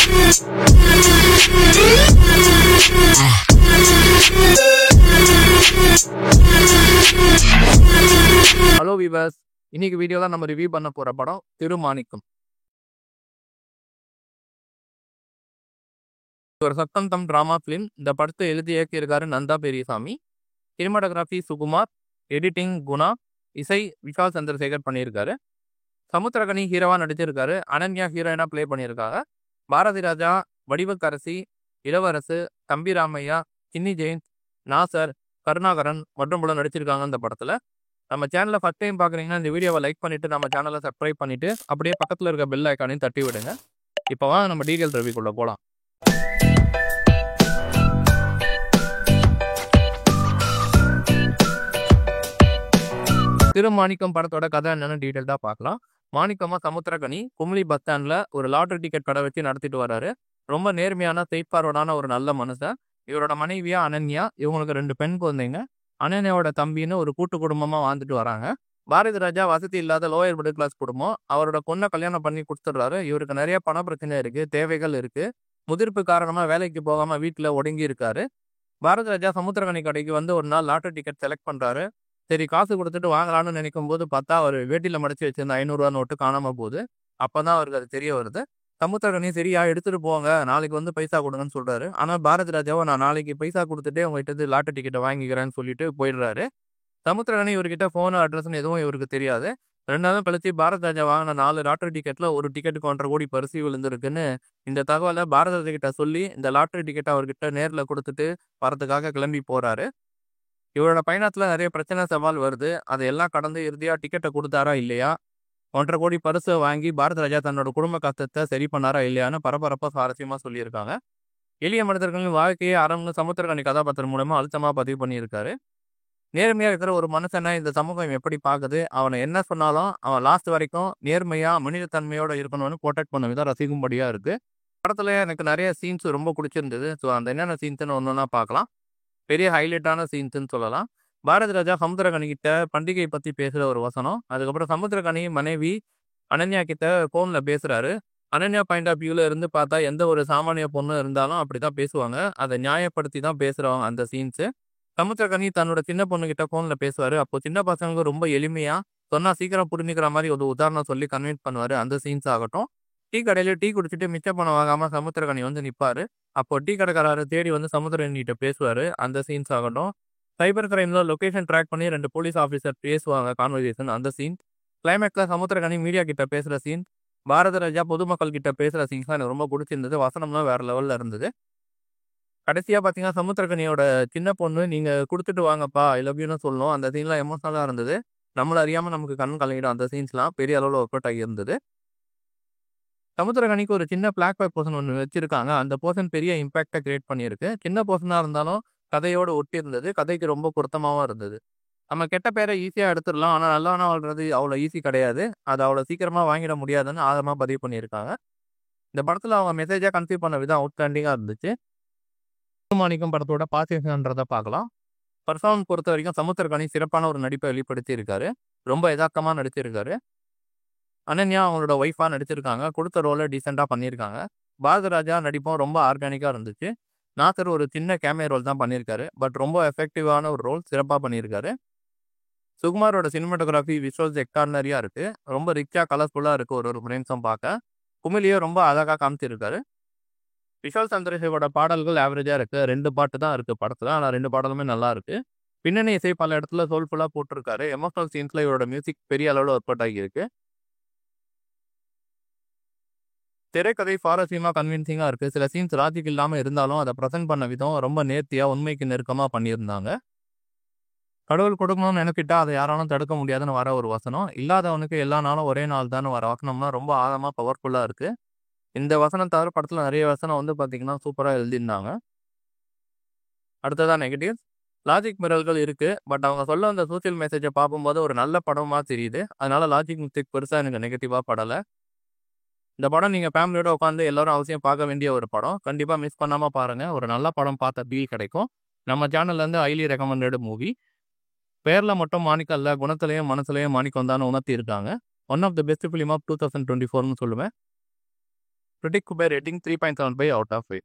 Hello viewers, இன்னைக்கு வீடியோல நம்ம ரிவ்யூ பண்ண போற படம் திருமாணிக்கம். ஒரு சத்தந்தம் டிராமா பிலிம். இந்த படத்தை எழுதி இயக்கியிருக்காரு நந்தா பெரியசாமி. சினிமாட்டோகிராஃபி சுகுமார், எடிட்டிங் குணா, இசை விஷால் சந்திரசேகர் பண்ணியிருக்காரு. சமுத்திரகனி ஹீரோவா நடிச்சிருக்காரு. அனன்யா ஹீரோயினா பிளே பண்ணியிருக்காங்க. பாரதி ராஜா, வடிவக்கரசி, இளவரசு, தம்பி ராமையா, சின்னி ஜெயின், நாசர், கருணாகரன் மற்றும் பல நடிச்சிருக்காங்க இந்த படத்துல. நம்ம சேனலை ஃபர்ஸ்ட் டைம் பார்க்குறீங்கன்னா இந்த வீடியோவை லைக் பண்ணிட்டு நம்ம சேனலை சப்ஸ்கிரைப் பண்ணிட்டு அப்படியே பக்கத்தில் இருக்க பெல் ஐக்கானையும் தட்டி விடுங்க. இப்போ நம்ம டீடைல் ரிவ்யூக்குள்ள போகலாம். திருமாணிக்கம் படத்தோட கதை என்னன்னு டீடைல்டா பார்க்கலாம். மாணிக்கமா சமுத்திரகனி குமுளி பஸ் ஸ்டாண்ட்ல ஒரு லாட்டரி டிக்கெட் கடை வச்சு நடத்திட்டு வராரு. ரொம்ப நேர்மையான ஸ்ட்ரெயிட்ஃபார்வர்டான ஒரு நல்ல மனுஷன். இவரோட மனைவியா அனன்யா. இவங்களுக்கு 2 பெண் குழந்தைங்க. அனன்யாவோட தம்பின்னு ஒரு கூட்டு குடும்பமா வாழ்ந்துட்டு வராங்க. பாரதி ராஜா வசதி இல்லாத லோயர் மிடில் கிளாஸ் குடும்பம். அவரோட பொண்ணை கல்யாணம் பண்ணி கொடுத்துடுறாரு. இவருக்கு நிறைய பண பிரச்சனை இருக்கு, தேவைகள் இருக்கு. முதிர்ப்பு காரணமா வேலைக்கு போகாம வீட்டுல ஒடுங்கி இருக்காரு. பாரதி ராஜா சமுத்திரகனி கடைக்கு வந்து ஒரு நாள் லாட்டரி டிக்கெட் செலக்ட் பண்றாரு. சரி காசு கொடுத்துட்டு வாங்கலாம்னு நினைக்கும் போது பார்த்தா அவர் வேட்டியில மடிச்சு வச்சிருந்த 500 ரூபா நோட்டு காணாம போகுது. அப்பதான் அவருக்கு அது தெரிய வருது. சமுத்திரகனி சரியா எடுத்துட்டு போங்க, நாளைக்கு வந்து பைசா கொடுங்கன்னு சொல்றாரு. ஆனா பாரதி ராஜாவை நான் நாளைக்கு பைசா கொடுத்துட்டே உங்ககிட்ட லாட்டரி டிக்கெட்டை வாங்கிக்கிறேன்னு சொல்லிட்டு போயிடுறாரு. சமுத்திரகனி இவர்கிட்ட போன் அட்ரஸ்ன்னு எதுவும் இவருக்கு தெரியாது. 2 நாள் கழிச்சு பாரதி ராஜா வாங்கின 4 லாட்டரி டிக்கெட்ல ஒரு டிக்கெட்டுக்கு 1.5 கோடி பரிசு விழுந்திருக்குன்னு இந்த தகவலை பாரதி ராஜா கிட்ட சொல்லி இந்த லாட்டரி டிக்கெட்டை அவர்கிட்ட நேர்ல கொடுத்துட்டு வரதுக்காக கிளம்பி போறாரு. இவரோட பயணத்துல நிறைய பிரச்சனை சவால் வருது. அதையெல்லாம் கடந்து இறுதியா டிக்கெட்டை கொடுத்தாரா இல்லையா, 1.5 கோடி பரிசை வாங்கி பாரதி ராஜா தன்னோட குடும்ப கஷ்டத்தை சரி பண்ணாரா இல்லையான்னு பரபரப்பா சுவாரஸ்யமா சொல்லியிருக்காங்க. எளிய மனிதர்களின் வாழ்க்கையை அரங்கு சமுத்திரகனி கதாபாத்திரம் மூலமா அழுத்தமா பதிவு பண்ணியிருக்காரு. நேர்மையா இருக்கிற ஒரு மனுஷனை இந்த சமூகம் எப்படி பார்க்குது, அவனை என்ன சொன்னாலும் அவன் லாஸ்ட் வரைக்கும் நேர்மையா மனிதத்தன்மையோட இருக்கணும்னு ப்ரொடெக்ட் பண்ண விதம் ரசிக்கும்படியா இருக்கு. படத்துல எனக்கு நிறைய சீன்ஸ் ரொம்ப பிடிச்சிருந்தது. ஸோ அந்த என்னென்ன சீன்ஸ்னு ஒன்னொன்னா பார்க்கலாம். பெரிய ஹைலைட்டான சீன்ஸ்ன்னு சொல்லலாம். பாரதி ராஜா சமுத்திரகனி கிட்ட பண்டிகை பத்தி பேசுற ஒரு வசனம். அதுக்கப்புறம் சமுத்திரகனி மனைவி அனன்யா கிட்ட போன்ல பேசுறாரு. அனன்யா பாயிண்ட் ஆஃப் வியூல இருந்து பார்த்தா எந்த ஒரு சாமானிய பொண்ணு இருந்தாலும் அப்படிதான் பேசுவாங்க. அதை நியாயப்படுத்தி தான் பேசுறவங்க அந்த சீன்ஸ். சமுத்திரகனி தன்னோட சின்ன பொண்ணு கிட்ட போன்ல பேசுவாரு. அப்போ சின்ன பசங்களுக்கு ரொம்ப எளிமையா சொன்னா சீக்கிரம் புரிஞ்சுக்கிற மாதிரி ஒரு உதாரணம் சொல்லி கன்வின்ஸ் பண்ணுவாரு. அந்த சீன்ஸ் ஆகட்டும். டீ கடையில டீ குடிச்சிட்டு மிச்ச பணம் வாங்காம சமுத்திரகனி வந்து நிப்பாரு. அப்போ டீ கடைக்காரரை தேடி வந்து சமுத்திரகனி கிட்ட பேசுவாரு. அந்த சீன்ஸ் ஆகட்டும். சைபர் கிரைம்ல லொகேஷன் ட்ராக் பண்ணி 2 போலீஸ் ஆஃபீஸர் பேசுவாங்க கான்வர்சேஷன். அந்த சீன். கிளைமேக்ஸ்ல சமுத்திரகனி மீடியா கிட்ட பேசுற சீன். பாரதி ராஜா பொதுமக்கள் கிட்ட பேசுற சீன்ஸ் எனக்கு ரொம்ப பிடிச்சிருந்தது. வசனம்லாம் வேற லெவல்ல இருந்தது. கடைசியா பாத்தீங்கன்னா சமுத்திரகனியோட சின்ன பொண்ணு நீங்க கொடுத்துட்டு வாங்கப்பா ஐ லவ் யூன்னு சொல்லணும். அந்த சீன்லாம் எமோஷனலா இருந்தது. நம்மள அறியாம நமக்கு கண் கலங்கிடும். அந்த சீன்ஸ்லாம் பெரிய அளவுல ஒர்க் அவுட் ஆகி இருந்தது. சமுத்திரகனிக்கு ஒரு சின்ன பிளாக் பேக் போர்ஷன் ஒன்று வச்சிருக்காங்க. அந்த போர்ஷன் பெரிய இம்பாக்டை கிரியேட் பண்ணியிருக்கு. சின்ன போர்ஷனா இருந்தாலும் கதையோட ஒட்டி இருந்தது. கதைக்கு ரொம்ப பொருத்தமாவும் இருந்தது. நம்ம கெட்ட பேரை ஈஸியா எடுத்துடலாம். ஆனா நல்லவனா வாழ்றது அவ்வளோ ஈஸி கிடையாது. அதை அவ்வளோ சீக்கிரமா வாங்கிட முடியாதுன்னு ஆழமா பதிவு பண்ணியிருக்காங்க. இந்த படத்துல அவங்க மெசேஜா கன்சீவ் பண்ண விதம் அவுட்ஸ்டாண்டிங்கா இருந்துச்சு. திருமாணிக்கம் படத்தோட பாசிட்டிவ்ன்றதை பார்க்கலாம். பர்ஃபார்மன்ஸ் பொறுத்த வரைக்கும் சமுத்திரகனி சிறப்பான ஒரு நடிப்பை வெளிப்படுத்தி இருக்காரு. ரொம்ப யதார்த்தமா நடிச்சிருக்காரு. அனன்யா அவங்களோட ஒய்ஃபா நடிச்சிருக்காங்க. கொடுத்த ரோலை டீசெண்டா பண்ணியிருக்காங்க. பாரதி ராஜா நடிப்பும் ரொம்ப ஆர்கானிக்கா இருந்துச்சு. நாசர் ஒரு சின்ன கேமியோ ரோல் தான் பண்ணியிருக்காரு. பட் ரொம்ப எஃபெக்டிவான ஒரு ரோல் சிறப்பா பண்ணியிருக்காரு. சுகுமாரோட சினிமாட்டோகிராஃபி விஷுவல்ஸ் எக்ஸ்ட்ரார்டினரியா இருக்கு. ரொம்ப ரிச்சா கலர்ஃபுல்லா இருக்கு ஒரு ஃப்ரேம்ஸும் பார்க்க. குமிலியோ ரொம்ப அழகா காமிச்சிருக்காரு. விஷால் சந்திரசேகரோட பாடல்கள் ஆவரேஜா இருக்கு. 2 பாட்டு தான் இருக்கு படத்துல. ஆனா 2 பாடலுமே நல்லா இருக்கு. பின்னணி இசை பல இடத்துல சோல்ஃபுல்லா போட்டிருக்காரு. எமோஷனல் சீன்ஸ்ல இவரோட மியூசிக் பெரிய அளவுல ஒர்க் அவுட் ஆகியிருக்கு. திரைக்கதை சுவாரஸ்யமா கன்வின்சிங்கா இருக்கு. சில சீன்ஸ் லாஜிக் இல்லாம இருந்தாலும் அதை ப்ரெசென்ட் பண்ண விதம் ரொம்ப நேர்த்தியா உண்மைக்கு நெருக்கமா பண்ணியிருந்தாங்க. கடவுள் கொடுக்கணும்னு நினைக்கிட்டா அதை யாராலும் தடுக்க முடியாதுன்னு வர ஒரு வசனம். இல்லாதவனுக்கு எல்லா நாளும் ஒரே நாள் தான் வர வசனம்னா ரொம்ப ஆழமா பவர்ஃபுல்லா இருக்கு. இந்த வசனம் தவிர படத்துல நிறைய வசனம் வந்து பாத்தீங்கன்னா சூப்பரா எழுதியிருந்தாங்க. அடுத்ததா நெகட்டிவ். லாஜிக் மிரல்கள் இருக்கு. பட் அவங்க சொல்ல அந்த சோசியல் மெசேஜை பார்க்கும்போது ஒரு நல்ல படமா தெரியுது. அதனால லாஜிக் மிஸ்டேக் பெருசா எனக்கு நெகட்டிவா படல. இந்த படம் நீங்க ஃபேமிலியோட உட்காந்து எல்லாரும் அவசியம் பார்க்க வேண்டிய ஒரு படம். கண்டிப்பா மிஸ் பண்ணாம பாருங்க. ஒரு நல்ல படம் பார்த்த ஃபீல் கிடைக்கும். நம்ம சேனல்ல இருந்து ஹைலி ரெக்கமெண்டட் மூவி. பேர்ல மட்டும் மாணிக்கம் இல்ல, குணத்திலையும் மனசுலையும் மாணிக்கம் தான் உணர்த்தி இருக்காங்க. One of the best film of 2024ன்னு சொல்லுவேன். Critic Kuber rating 3.75 out of 5.